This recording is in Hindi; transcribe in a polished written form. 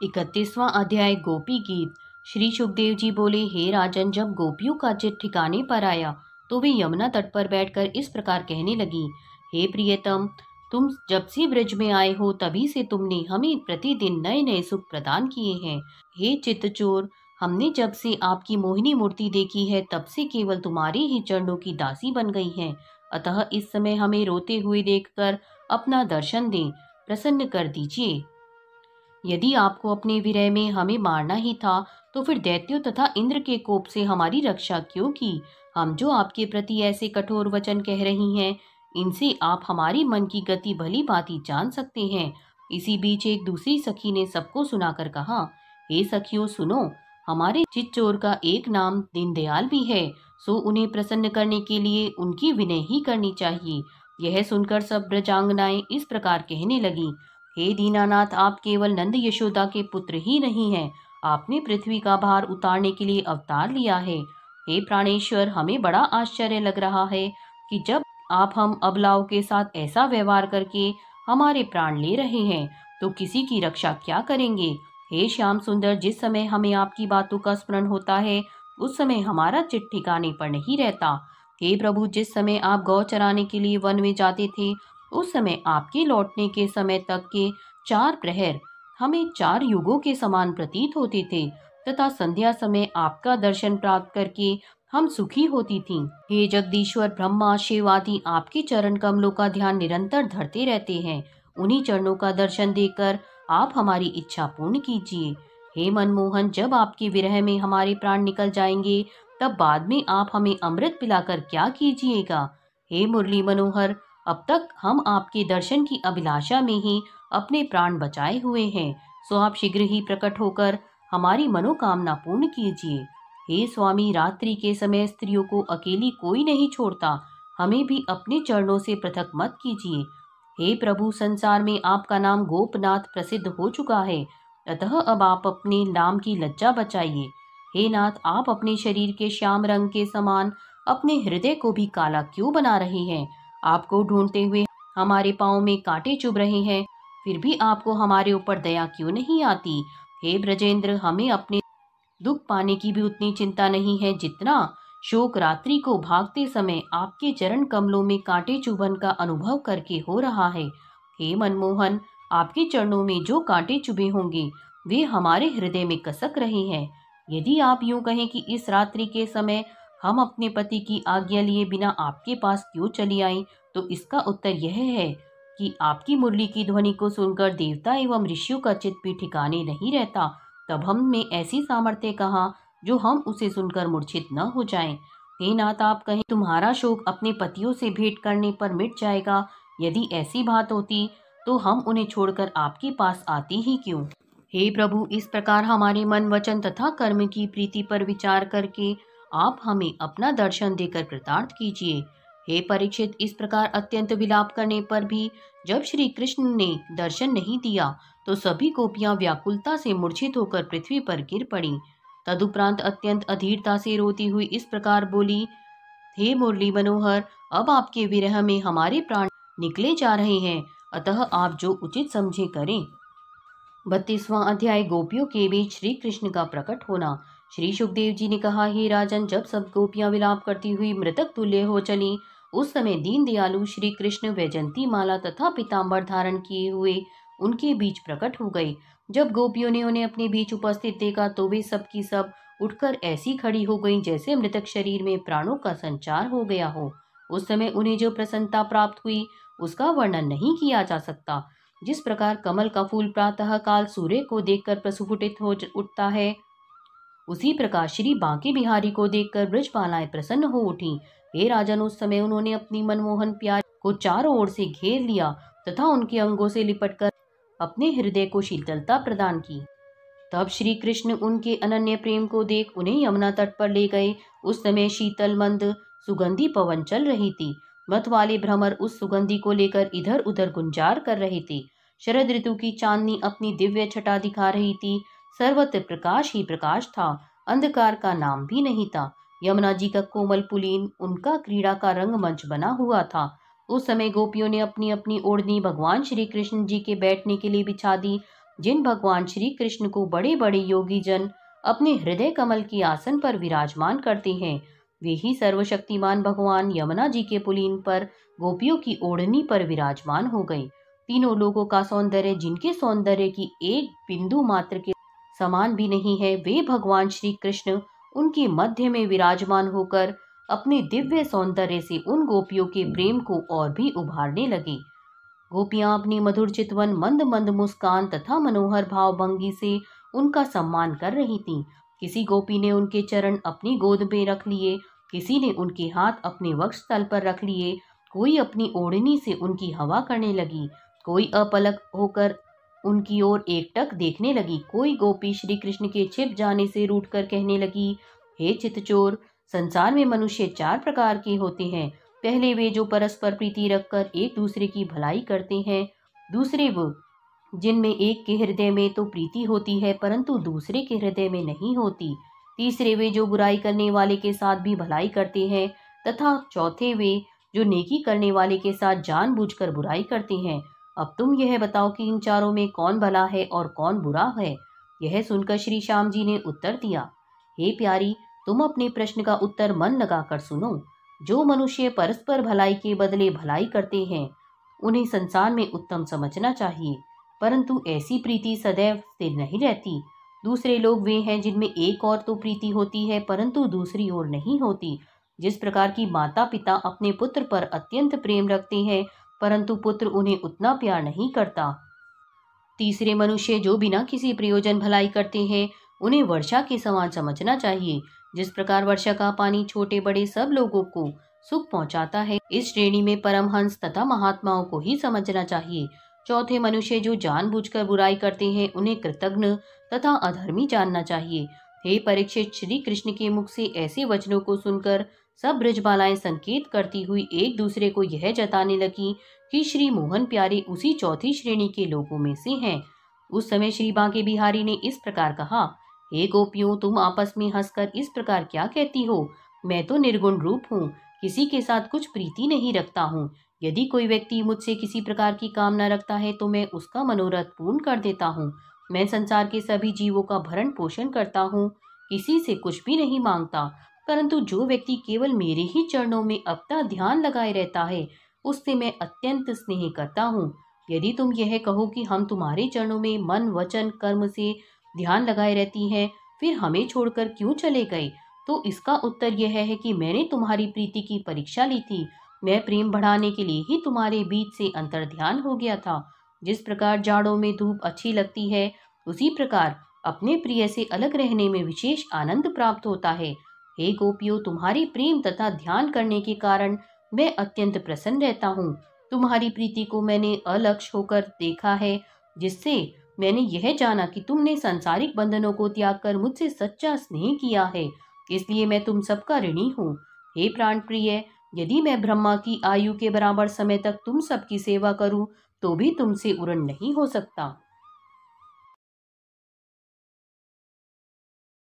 31वां अध्याय गोपी गीत। श्री सुखदेव जी बोले, हे राजन, जब गोपियों का चित ठिकाने पर आया तो वे यमुना तट पर बैठकर इस प्रकार कहने लगी, हे प्रियतम, तुम जब से ब्रज में आए हो तभी से तुमने हमें प्रतिदिन नए नए सुख प्रदान किए हैं। हे चित्तचोर, हमने जब से आपकी मोहिनी मूर्ति देखी है तब से केवल तुम्हारे ही चरणों की दासी बन गई हैं। अतः इस समय हमें रोते हुए देखकर अपना दर्शन दें, प्रसन्न कर दीजिए। यदि आपको अपने विरह में हमें मारना ही था तो फिर दैत्यों तथा इंद्र के कोप से हमारी रक्षा क्यों की? हम जो आपके प्रति ऐसे कठोर वचन कह रही हैं, इनसे आप हमारी मन की गति भली भांति जान सकते हैं। इसी बीच एक दूसरी सखी ने सबको सुनाकर कहा, हे सखियों सुनो, हमारे चित्चोर का एक नाम दीनदयाल भी है, सो उन्हें प्रसन्न करने के लिए उनकी विनय ही करनी चाहिए। यह सुनकर सब ब्रजांगनाएं इस प्रकार कहने लगी, हे दीनानाथ, आप केवल नंद यशोदा के पुत्र ही नहीं हैं, आपने पृथ्वी का भार उतारने के लिए अवतार लिया है। हे प्राणेश्वर, हमें बड़ा आश्चर्य लग रहा है कि जब आप हम अबलाओं के साथ ऐसा व्यवहार करके हमारे प्राण ले रहे हैं तो किसी की रक्षा क्या करेंगे। हे श्याम सुंदर, जिस समय हमें आपकी बातों का स्मरण होता है उस समय हमारा चित ठिकाने पर नहीं रहता। हे प्रभु, जिस समय आप गौ चराने के लिए वन में जाते थे उस समय आपके लौटने के समय तक के 4 प्रहर हमें 4 युगों के समान प्रतीत होते थे तथा संध्या समय आपका दर्शन प्राप्त करके हम सुखी होती थीं। हे जगदीश्वर, ब्रह्मा शिव आदि आपके चरण कमलों का ध्यान निरंतर धरते रहते हैं। उन्हीं चरणों का दर्शन देकर आप हमारी इच्छा पूर्ण कीजिए। हे मनमोहन, जब आपके विरह में हमारे प्राण निकल जाएंगे तब बाद में आप हमें अमृत पिलाकर क्या कीजिएगा। हे मुरली मनोहर, अब तक हम आपके दर्शन की अभिलाषा में ही अपने प्राण बचाए हुए हैं, सो आप शीघ्र ही प्रकट होकर हमारी मनोकामना पूर्ण कीजिए। हे स्वामी, रात्रि के समय स्त्रियों को अकेली कोई नहीं छोड़ता, हमें भी अपने चरणों से पृथक मत कीजिए। हे प्रभु, संसार में आपका नाम गोपनाथ प्रसिद्ध हो चुका है, अतः अब आप अपने नाम की लज्जा बचाइए। हे नाथ, आप अपने शरीर के श्याम रंग के समान अपने हृदय को भी काला क्यों बना रहे हैं? आपको ढूंढते हुए हमारे पाँव में कांटे चुभ रहे हैं, फिर भी आपको हमारे ऊपर दया क्यों नहीं आती? हे ब्रजेंद्र, हमें अपने दुख पाने की भी उतनी चिंता नहीं है जितना शोक रात्रि को भागते समय आपके चरण कमलों में कांटे चुभन का अनुभव करके हो रहा है। हे मनमोहन, आपके चरणों में जो कांटे चुभे होंगे वे हमारे हृदय में कसक रहे हैं। यदि आप यूं कहें कि इस रात्रि के समय हम अपने पति की आज्ञा लिए बिना आपके पास क्यों चली आई, तो इसका उत्तर यह है कि आपकी मुरली की ध्वनि को सुनकर देवता एवं ऋषियों का चित्त भी ठिकाने नहीं रहता। तब हम में ऐसी सामर्थ्य कहाँ जो हम उसे सुनकर मूर्छित न हो जाएं। हे नाथ, आप कहें तुम्हारा शोक अपने पतियों से भेंट करने पर मिट जाएगा। यदि ऐसी बात होती तो हम उन्हें छोड़कर आपके पास आते ही क्यों। हे प्रभु, इस प्रकार हमारे मन वचन तथा कर्म की प्रीति पर विचार करके आप हमें अपना दर्शन देकर कृतार्थ कीजिए। हे परीक्षित, इस प्रकार अत्यंत विलाप करने पर भी जब श्री कृष्ण ने दर्शन नहीं दिया तो सभी गोपियां व्याकुलता से मूर्छित होकर पृथ्वी पर गिर पड़ी। तदुपरांत अत्यंत अधीरता से रोती हुई इस प्रकार बोली, हे मुरली मनोहर, अब आपके विरह में हमारे प्राण निकले जा रहे हैं, अतः आप जो उचित समझे करें। 32वां अध्याय गोपियों के बीच श्री कृष्ण का प्रकट होना। श्री सुखदेव जी ने कहा, हे राजन, जब सब गोपियां विलाप करती हुई मृतक तुल्य हो चली उस समय दीन दयालु श्री कृष्ण वैजंती माला तथा पीताम्बर धारण किए हुए उनके बीच प्रकट हो गए। जब गोपियों ने उन्हें अपने बीच उपस्थित देखा तो वे सब की सब उठकर ऐसी खड़ी हो गईं जैसे मृतक शरीर में प्राणों का संचार हो गया हो। उस समय उन्हें जो प्रसन्नता प्राप्त हुई उसका वर्णन नहीं किया जा सकता। जिस प्रकार कमल का फूल प्रातः काल सूर्य को देखकर प्रस्फुटित हो उठता है, उसी प्रकार श्री बांके बिहारी को देखकर ब्रजबालाएं प्रसन्न हो उठी। हे राजन, उस समय उन्होंने अपनी मनमोहन प्यार को चारों ओर से घेर लिया तथा उनके अंगों से लिपटकर अपने हृदय को शीतलता प्रदान की। तब श्री कृष्ण उनके अनन्य प्रेम को देख उन्हें यमुना तट पर ले गए। उस समय शीतल मंद सुगंधी पवन चल रही थी। मत वाले भ्रमर उस सुगंधी को लेकर इधर उधर गुंजार कर रहे थे। शरद ऋतु की चांदनी अपनी दिव्य छटा दिखा रही थी। सर्वत्र प्रकाश ही प्रकाश था, अंधकार का नाम भी नहीं था। यमुना जी का कोमल पुलीन उनका क्रीड़ा का रंगमंच बना हुआ था। उस समय गोपियों ने अपनी अपनी ओढ़नी भगवान श्री कृष्ण जी के बैठने के लिए बिछा दी। जिन भगवान श्री कृष्ण को बड़े बड़े योगी जन अपने हृदय कमल के आसन पर विराजमान करते हैं, वे ही सर्वशक्तिमान भगवान यमुना जी के पुलीन पर गोपियों की ओढ़नी पर विराजमान हो गए। तीनों लोगों का सौंदर्य, जिनके सौंदर्य की एक बिंदु मात्र के समान भी नहीं है, वे भगवान श्री कृष्ण उनके मध्य में विराजमान होकर अपने दिव्य सौंदर्य से उन गोपियों के प्रेम को और भी उभारने लगे। गोपियां अपनी मधुर चितवन, मंद मंद मुस्कान तथा मनोहर भाव भंगी से उनका सम्मान कर रही थीं। किसी गोपी ने उनके चरण अपनी गोद में रख लिए, किसी ने उनके हाथ अपने वक्ष तल पर रख लिए, कोई अपनी ओढ़नी से उनकी हवा करने लगी, कोई अपलक होकर उनकी ओर एकटक देखने लगी, कोई गोपी श्री कृष्ण के छिप जाने से रूठकर कहने लगी, हे चितचोर, संसार में मनुष्य 4 प्रकार के होते हैं। पहले वे जो परस्पर प्रीति रखकर एक दूसरे की भलाई करते हैं, दूसरे वो जिनमें एक के हृदय में तो प्रीति होती है परंतु दूसरे के हृदय में नहीं होती, तीसरे वे जो बुराई करने वाले के साथ भी भलाई करते हैं, तथा चौथे वे जो नेकी करने वाले के साथ जानबूझकर बुराई करते हैं। अब तुम यह बताओ कि इन चारों में कौन भला है और कौन बुरा है। यह सुनकर श्री श्याम जी ने उत्तर दिया, हे प्यारी, तुम अपने प्रश्न का उत्तर मन लगाकर सुनो। जो मनुष्य परस्पर भलाई के बदले भलाई करते हैं, उन्हें संसार में उत्तम समझना चाहिए, परंतु ऐसी प्रीति सदैव स्थिर नहीं रहती। दूसरे लोग वे हैं जिनमें एक और तो प्रीति होती है परंतु दूसरी ओर नहीं होती। जिस प्रकार की माता पिता अपने पुत्र पर अत्यंत प्रेम रखते हैं परंतु पुत्र उन्हें उतना प्यार नहीं करता, तीसरे मनुष्य जो बिना किसी प्रयोजन भलाई करते हैं, उन्हें वर्षा के समान समझना चाहिए। जिस प्रकार वर्षा का पानी छोटे बड़े सब लोगों को सुख पहुंचाता है, इस श्रेणी में परमहंस तथा महात्माओं को ही समझना चाहिए। चौथे मनुष्य जो जानबूझकर बुराई करते हैं, उन्हें कृतघ्न तथा अधर्मी जानना चाहिए। हे परीक्षित, श्री कृष्ण के मुख से ऐसे वचनों को सुनकर सब ब्रजबालाएं संकेत करती हुई एक दूसरे को यह जताने लगी कि श्री मोहन प्यारे उसी चौथी श्रेणी के लोगों में से हैं। उस समय श्री बांके बिहारी ने इस प्रकार कहा, हे गोपियों, तुम आपस में हंसकर इस प्रकार क्या कहती हो? मैं तो निर्गुण रूप हूँ, किसी के साथ कुछ प्रीति नहीं रखता हूँ। यदि कोई व्यक्ति मुझसे किसी प्रकार की कामना रखता है तो मैं उसका मनोरथ पूर्ण कर देता हूँ। मैं संसार के सभी जीवों का भरण पोषण करता हूँ, किसी से कुछ भी नहीं मांगता। परंतु जो व्यक्ति केवल मेरे ही चरणों में अपना ध्यान लगाए रहता है, उससे मैं अत्यंत स्नेह करता हूँ। यदि तुम यह कहो कि हम तुम्हारे चरणों में मन वचन कर्म से ध्यान लगाए रहती हैं, फिर हमें छोड़कर क्यों चले गए, तो इसका उत्तर यह है कि मैंने तुम्हारी प्रीति की परीक्षा ली थी। मैं प्रेम बढ़ाने के लिए ही तुम्हारे बीच से अंतर ध्यान हो गया था। जिस प्रकार जाड़ों में धूप अच्छी लगती है, उसी प्रकार अपने प्रिय से अलग रहने में विशेष आनंद प्राप्त होता है। हे गोपियों, तुम्हारी प्रेम तथा ध्यान करने के कारण मैं अत्यंत प्रसन्न रहता हूँ। तुम्हारी प्रीति को मैंने अलक्ष्य होकर देखा है, जिससे मैंने यह जाना कि तुमने सांसारिक बंधनों को त्याग कर मुझसे सच्चा स्नेह किया है, इसलिए मैं तुम सबका ऋणी हूँ। हे प्राण प्रिय, यदि मैं ब्रह्मा की आयु के बराबर समय तक तुम सबकी सेवा करूं, तो भी तुमसे उरण नहीं हो सकता।